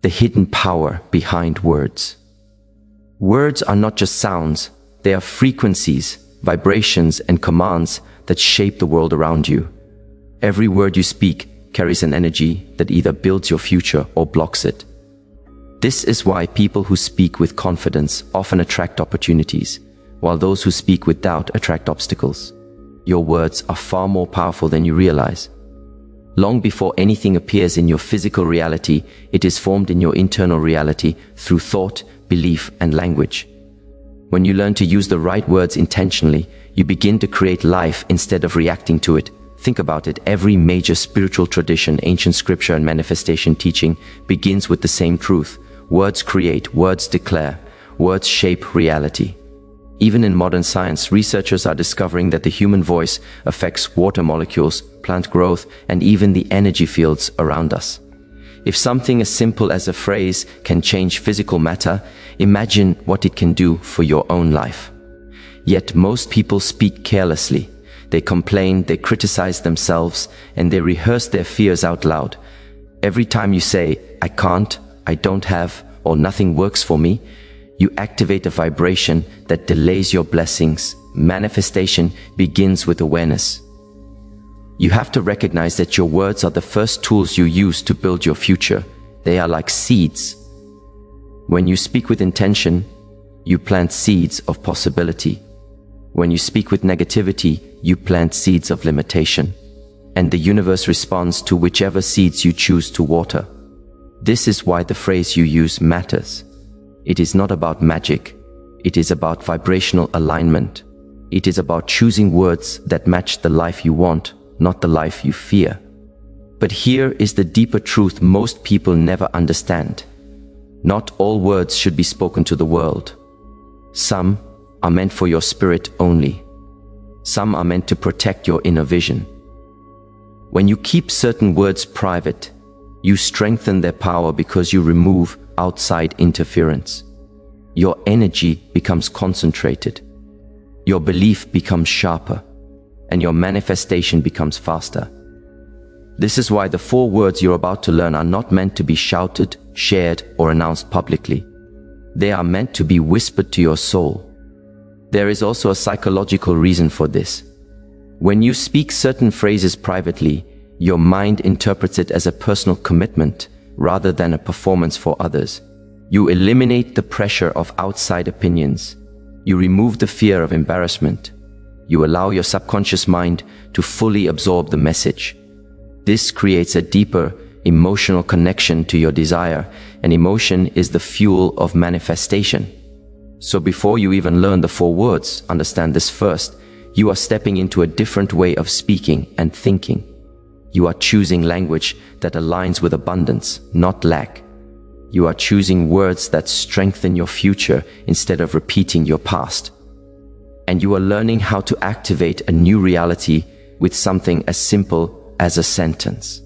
The hidden power behind words. Words are not just sounds, they are frequencies, vibrations, and commands that shape the world around you. Every word you speak carries an energy that either builds your future or blocks it. This is why people who speak with confidence often attract opportunities, while those who speak with doubt attract obstacles. Your words are far more powerful than you realize. Long before anything appears in your physical reality, it is formed in your internal reality through thought, belief, and language. When you learn to use the right words intentionally, you begin to create life instead of reacting to it. Think about it, every major spiritual tradition, ancient scripture, and manifestation teaching begins with the same truth. Words create, words declare, words shape reality. Even in modern science, researchers are discovering that the human voice affects water molecules, plant growth, and even the energy fields around us. If something as simple as a phrase can change physical matter, imagine what it can do for your own life. Yet most people speak carelessly. They complain, they criticize themselves, and they rehearse their fears out loud. Every time you say, "I can't," "I don't have," or "nothing works for me," you activate a vibration that delays your blessings. Manifestation begins with awareness. You have to recognize that your words are the first tools you use to build your future. They are like seeds. When you speak with intention, you plant seeds of possibility. When you speak with negativity, you plant seeds of limitation. And the universe responds to whichever seeds you choose to water. This is why the phrase you use matters. It is not about magic. It is about vibrational alignment. It is about choosing words that match the life you want, not the life you fear. But here is the deeper truth most people never understand. Not all words should be spoken to the world. Some are meant for your spirit only. Some are meant to protect your inner vision. When you keep certain words private, you strengthen their power because you remove outside interference. Your energy becomes concentrated. Your belief becomes sharper, and your manifestation becomes faster. This is why the 4 words you're about to learn are not meant to be shouted, shared, or announced publicly. They are meant to be whispered to your soul. There is also a psychological reason for this. When you speak certain phrases privately, your mind interprets it as a personal commitment rather than a performance for others. You eliminate the pressure of outside opinions. You remove the fear of embarrassment. You allow your subconscious mind to fully absorb the message. This creates a deeper emotional connection to your desire, and emotion is the fuel of manifestation. So before you even learn the 4 words, understand this first. You are stepping into a different way of speaking and thinking. You are choosing language that aligns with abundance, not lack. You are choosing words that strengthen your future instead of repeating your past. And you are learning how to activate a new reality with something as simple as a sentence.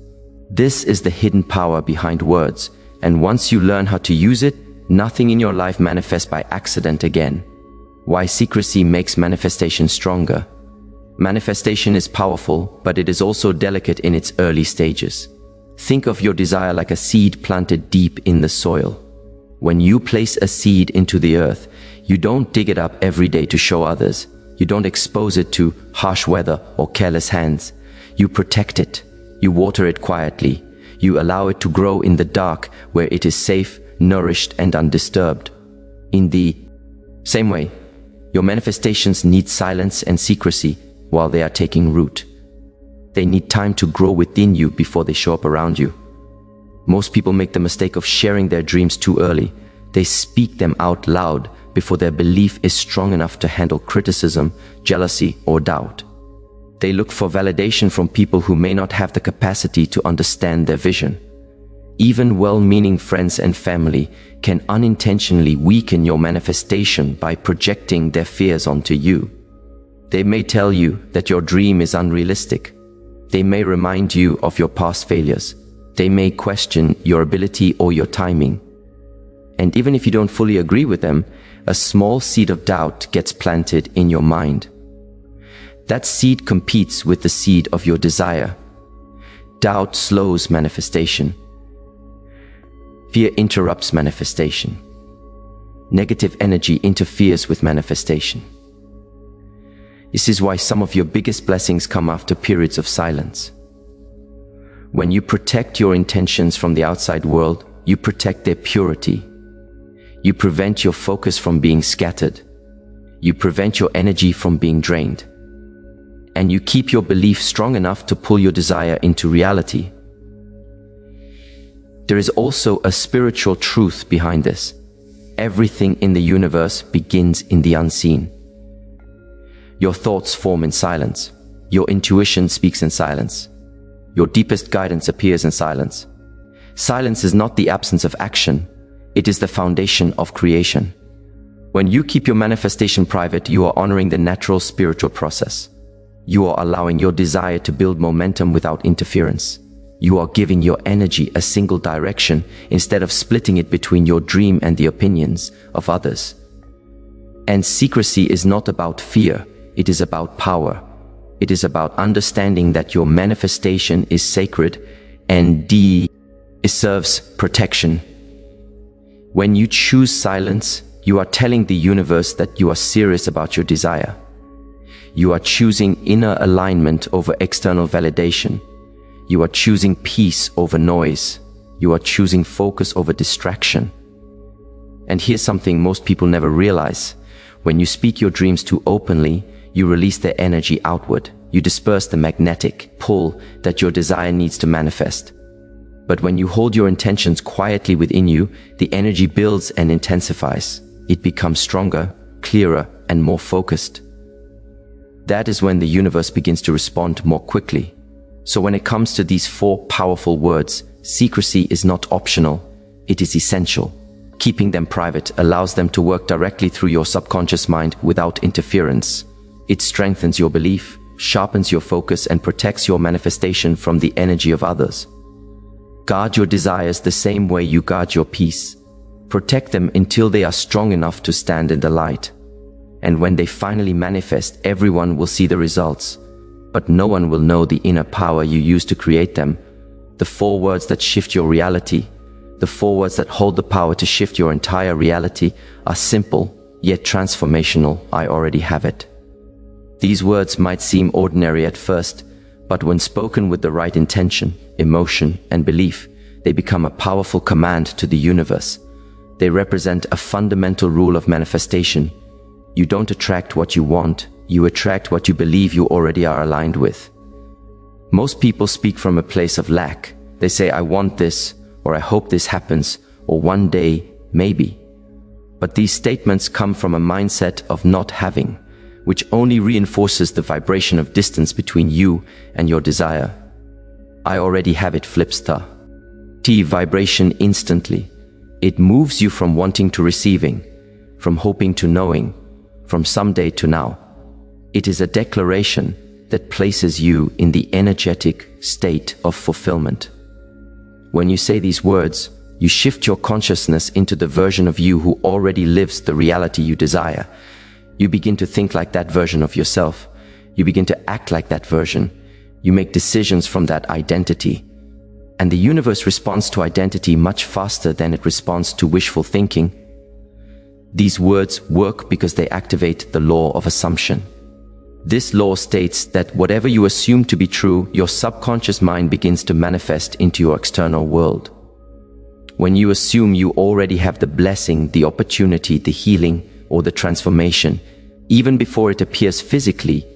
This is the hidden power behind words, and once you learn how to use it, nothing in your life manifests by accident again. Why secrecy makes manifestation stronger. Manifestation is powerful, but it is also delicate in its early stages. Think of your desire like a seed planted deep in the soil. When you place a seed into the earth, you don't dig it up every day to show others. You don't expose it to harsh weather or careless hands. You protect it. You water it quietly. You allow it to grow in the dark where it is safe, nourished, and undisturbed. In the same way, your manifestations need silence and secrecy while they are taking root. They need time to grow within you before they show up around you. Most people make the mistake of sharing their dreams too early. They speak them out loud before their belief is strong enough to handle criticism, jealousy, or doubt. They look for validation from people who may not have the capacity to understand their vision. Even well-meaning friends and family can unintentionally weaken your manifestation by projecting their fears onto you. They may tell you that your dream is unrealistic. They may remind you of your past failures. They may question your ability or your timing. And even if you don't fully agree with them, a small seed of doubt gets planted in your mind. That seed competes with the seed of your desire. Doubt slows manifestation. Fear interrupts manifestation. Negative energy interferes with manifestation. This is why some of your biggest blessings come after periods of silence. When you protect your intentions from the outside world, you protect their purity. You prevent your focus from being scattered. You prevent your energy from being drained. And you keep your belief strong enough to pull your desire into reality. There is also a spiritual truth behind this. Everything in the universe begins in the unseen. Your thoughts form in silence. Your intuition speaks in silence. Your deepest guidance appears in silence. Silence is not the absence of action. It is the foundation of creation. When you keep your manifestation private, you are honoring the natural spiritual process. You are allowing your desire to build momentum without interference. You are giving your energy a single direction instead of splitting it between your dream and the opinions of others. And secrecy is not about fear. It is about power. It is about understanding that your manifestation is sacred and it serves protection. When you choose silence, you are telling the universe that you are serious about your desire. You are choosing inner alignment over external validation. You are choosing peace over noise. You are choosing focus over distraction. And here's something most people never realize. When you speak your dreams too openly, you release their energy outward. You disperse the magnetic pull that your desire needs to manifest. But when you hold your intentions quietly within you, the energy builds and intensifies. It becomes stronger, clearer, and more focused. That is when the universe begins to respond more quickly. So when it comes to these 4 powerful words, secrecy is not optional, it is essential. Keeping them private allows them to work directly through your subconscious mind without interference. It strengthens your belief, sharpens your focus, and protects your manifestation from the energy of others. Guard your desires the same way you guard your peace. Protect them until they are strong enough to stand in the light. And when they finally manifest, everyone will see the results. But no one will know the inner power you use to create them. The 4 words that shift your reality, the 4 words that hold the power to shift your entire reality, are simple, yet transformational. I already have it. These words might seem ordinary at first, but when spoken with the right intention, emotion, and belief, they become a powerful command to the universe. They represent a fundamental rule of manifestation. You don't attract what you want, you attract what you believe you already are aligned with. Most people speak from a place of lack. They say, I want this, or I hope this happens, or one day, maybe. But these statements come from a mindset of not having, which only reinforces the vibration of distance between you and your desire. I already have it flips the vibration instantly. It moves you from wanting to receiving, from hoping to knowing, from someday to now. It is a declaration that places you in the energetic state of fulfillment. When you say these words, you shift your consciousness into the version of you who already lives the reality you desire. You begin to think like that version of yourself. You begin to act like that version. You make decisions from that identity. And the universe responds to identity much faster than it responds to wishful thinking. These words work because they activate the law of assumption. This law states that whatever you assume to be true, your subconscious mind begins to manifest into your external world. When you assume you already have the blessing, the opportunity, the healing, or the transformation, even before it appears physically,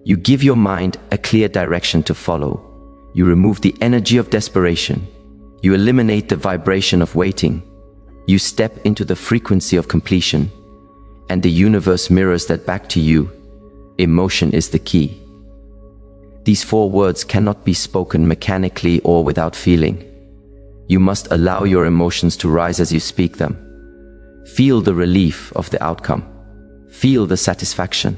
you give your mind a clear direction to follow. You remove the energy of desperation. You eliminate the vibration of waiting. You step into the frequency of completion, and the universe mirrors that back to you. Emotion is the key. These 4 words cannot be spoken mechanically or without feeling. You must allow your emotions to rise as you speak them. Feel the relief of the outcome. Feel the satisfaction.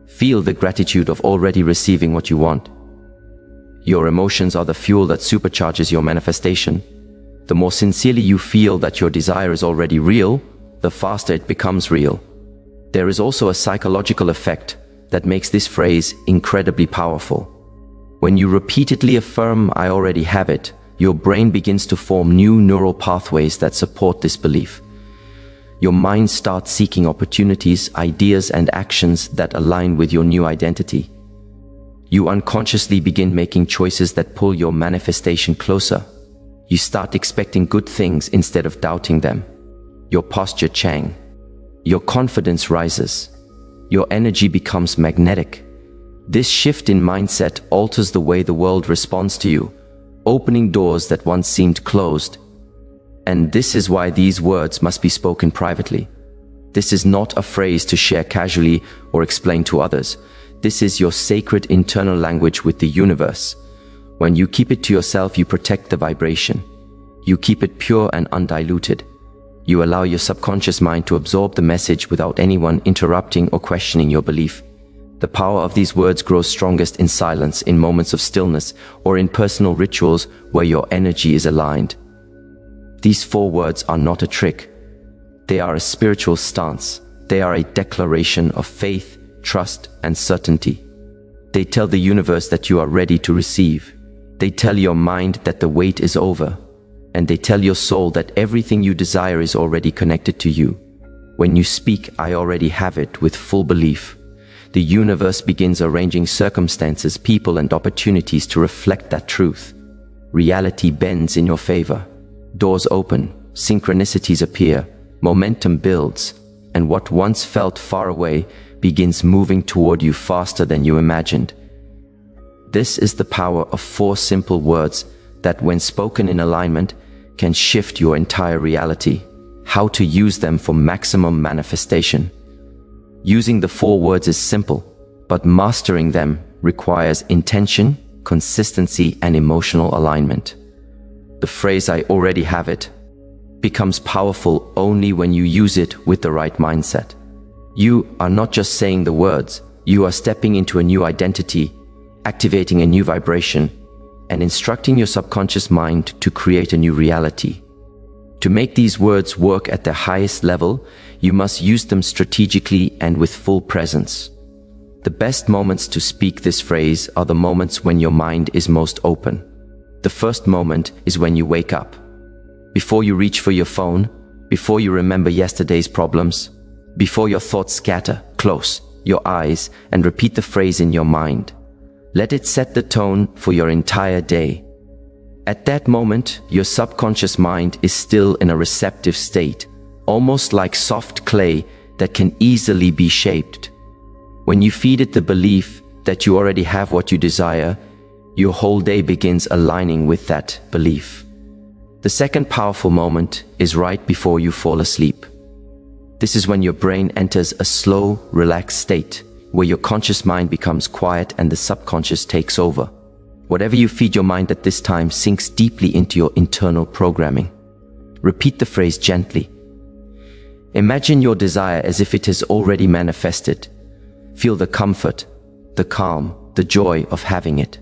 Feel the gratitude of already receiving what you want. Your emotions are the fuel that supercharges your manifestation. The more sincerely you feel that your desire is already real, the faster it becomes real. There is also a psychological effect that makes this phrase incredibly powerful. When you repeatedly affirm, I already have it, your brain begins to form new neural pathways that support this belief. Your mind starts seeking opportunities, ideas, and actions that align with your new identity. You unconsciously begin making choices that pull your manifestation closer. You start expecting good things instead of doubting them. Your posture changes. Your confidence rises. Your energy becomes magnetic. This shift in mindset alters the way the world responds to you, opening doors that once seemed closed. And this is why these words must be spoken privately. This is not a phrase to share casually or explain to others. This is your sacred internal language with the universe. When you keep it to yourself, you protect the vibration. You keep it pure and undiluted. You allow your subconscious mind to absorb the message without anyone interrupting or questioning your belief. The power of these words grows strongest in silence, in moments of stillness, or in personal rituals where your energy is aligned. These 4 words are not a trick. They are a spiritual stance. They are a declaration of faith, trust, and certainty. They tell the universe that you are ready to receive. They tell your mind that the wait is over. And they tell your soul that everything you desire is already connected to you. When you speak, "I already have it," with full belief, the universe begins arranging circumstances, people, and opportunities to reflect that truth. Reality bends in your favor. Doors open, synchronicities appear, momentum builds, and what once felt far away begins moving toward you faster than you imagined. This is the power of 4 simple words that, when spoken in alignment, can shift your entire reality. How to use them for maximum manifestation. Using the 4 words is simple, but mastering them requires intention, consistency, and emotional alignment. The phrase "I already have it" becomes powerful only when you use it with the right mindset. You are not just saying the words, you are stepping into a new identity, activating a new vibration, and instructing your subconscious mind to create a new reality. To make these words work at their highest level, you must use them strategically and with full presence. The best moments to speak this phrase are the moments when your mind is most open. The first moment is when you wake up. Before you reach for your phone, before you remember yesterday's problems, before your thoughts scatter, close your eyes and repeat the phrase in your mind. Let it set the tone for your entire day. At that moment, your subconscious mind is still in a receptive state, almost like soft clay that can easily be shaped. When you feed it the belief that you already have what you desire, your whole day begins aligning with that belief. The second powerful moment is right before you fall asleep. This is when your brain enters a slow, relaxed state, where your conscious mind becomes quiet and the subconscious takes over. Whatever you feed your mind at this time sinks deeply into your internal programming. Repeat the phrase gently. Imagine your desire as if it has already manifested. Feel the comfort, the calm, the joy of having it.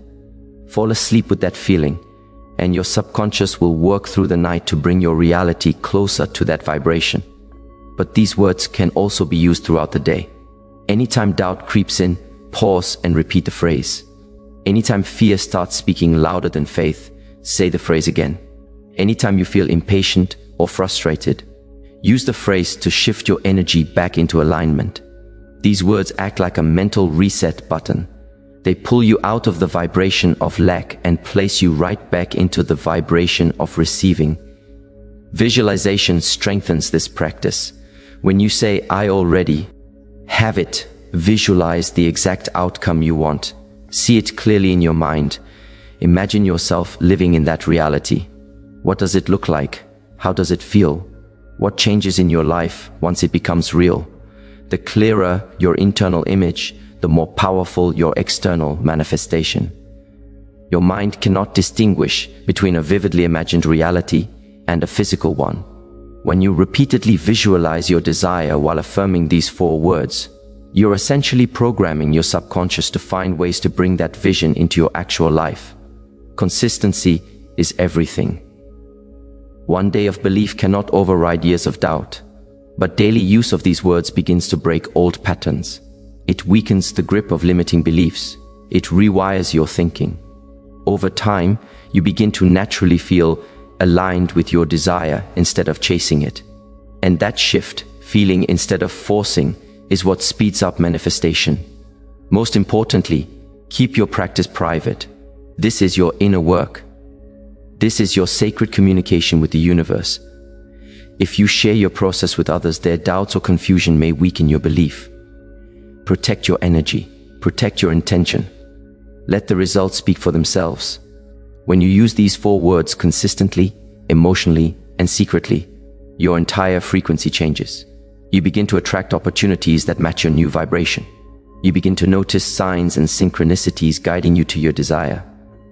Fall asleep with that feeling, and your subconscious will work through the night to bring your reality closer to that vibration. But these words can also be used throughout the day. Anytime doubt creeps in, pause and repeat the phrase. Anytime fear starts speaking louder than faith, say the phrase again. Anytime you feel impatient or frustrated, use the phrase to shift your energy back into alignment. These words act like a mental reset button. They pull you out of the vibration of lack and place you right back into the vibration of receiving. Visualization strengthens this practice. When you say, "I already have it," visualize the exact outcome you want. See it clearly in your mind. Imagine yourself living in that reality. What does it look like? How does it feel? What changes in your life once it becomes real? The clearer your internal image, the more powerful your external manifestation. Your mind cannot distinguish between a vividly imagined reality and a physical one. When you repeatedly visualize your desire while affirming these 4 words, you're essentially programming your subconscious to find ways to bring that vision into your actual life. Consistency is everything. One day of belief cannot override years of doubt, but daily use of these words begins to break old patterns. It weakens the grip of limiting beliefs. It rewires your thinking. Over time, you begin to naturally feel aligned with your desire instead of chasing it. And that shift, feeling instead of forcing, is what speeds up manifestation. Most importantly, keep your practice private. This is your inner work. This is your sacred communication with the universe. If you share your process with others, their doubts or confusion may weaken your belief. Protect your energy. Protect your intention. Let the results speak for themselves. When you use these 4 words consistently, emotionally, and secretly, your entire frequency changes. You begin to attract opportunities that match your new vibration. You begin to notice signs and synchronicities guiding you to your desire.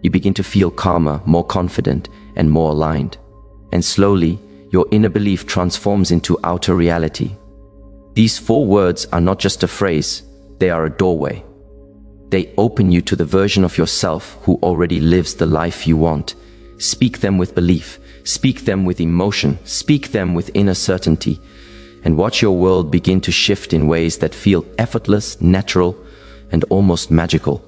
You begin to feel calmer, more confident, and more aligned. And slowly, your inner belief transforms into outer reality. These 4 words are not just a phrase, they are a doorway. They open you to the version of yourself who already lives the life you want. Speak them with belief, speak them with emotion, speak them with inner certainty, and watch your world begin to shift in ways that feel effortless, natural, and almost magical.